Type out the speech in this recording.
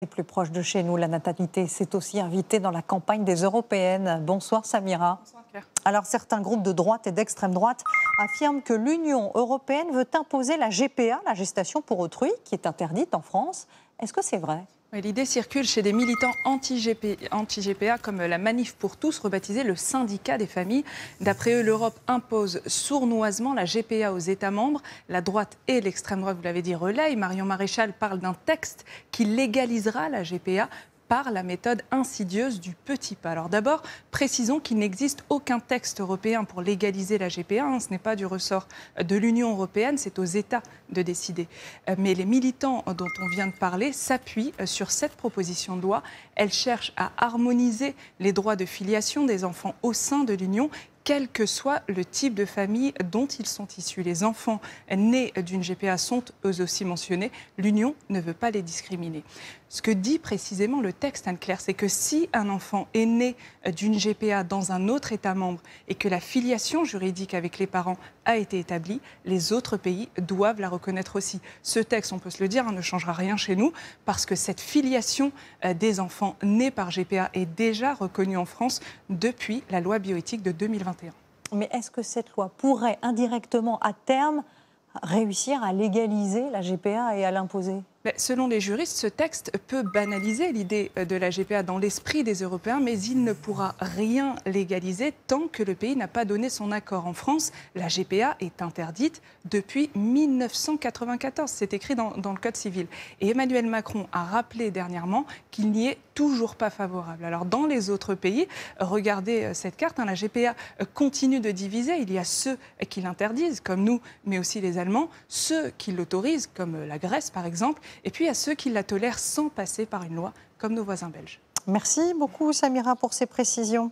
Et plus proche de chez nous, la natalité s'est aussi invitée dans la campagne des européennes. Bonsoir Samira. Bonsoir Claire. Alors certains groupes de droite et d'extrême droite affirment que l'Union européenne veut imposer la GPA, la gestation pour autrui, qui est interdite en France. Est-ce que c'est vrai ? Oui, l'idée circule chez des militants anti-GPA comme la Manif pour tous, rebaptisée le syndicat des familles. D'après eux, l'Europe impose sournoisement la GPA aux États membres. La droite et l'extrême droite, vous l'avez dit, relayent. Marion Maréchal parle d'un texte qui légalisera la GPA par la méthode insidieuse du petit pas. Alors d'abord, précisons qu'il n'existe aucun texte européen pour légaliser la GPA. Ce n'est pas du ressort de l'Union européenne, c'est aux États de décider. Mais les militants dont on vient de parler s'appuient sur cette proposition de loi. Elle cherche à harmoniser les droits de filiation des enfants au sein de l'Union, quel que soit le type de famille dont ils sont issus. Les enfants nés d'une GPA sont eux aussi mentionnés. L'Union ne veut pas les discriminer. Ce que dit précisément le texte, Anne-Claire, c'est que si un enfant est né d'une GPA dans un autre État membre et que la filiation juridique avec les parents a été établie, les autres pays doivent la reconnaître aussi. Ce texte, on peut se le dire, ne changera rien chez nous parce que cette filiation des enfants nés par GPA est déjà reconnue en France depuis la loi bioéthique de 2021. Mais est-ce que cette loi pourrait indirectement, à terme, réussir à légaliser la GPA et à l'imposer ? Selon les juristes, ce texte peut banaliser l'idée de la GPA dans l'esprit des Européens, mais il ne pourra rien légaliser tant que le pays n'a pas donné son accord. En France, la GPA est interdite depuis 1994. C'est écrit dans le Code civil. Et Emmanuel Macron a rappelé dernièrement qu'il n'y est toujours pas favorable. Alors dans les autres pays, regardez cette carte, la GPA continue de diviser. Il y a ceux qui l'interdisent, comme nous, mais aussi les Allemands, ceux qui l'autorisent, comme la Grèce par exemple, et puis à ceux qui la tolèrent sans passer par une loi, comme nos voisins belges. Merci beaucoup Samira pour ces précisions.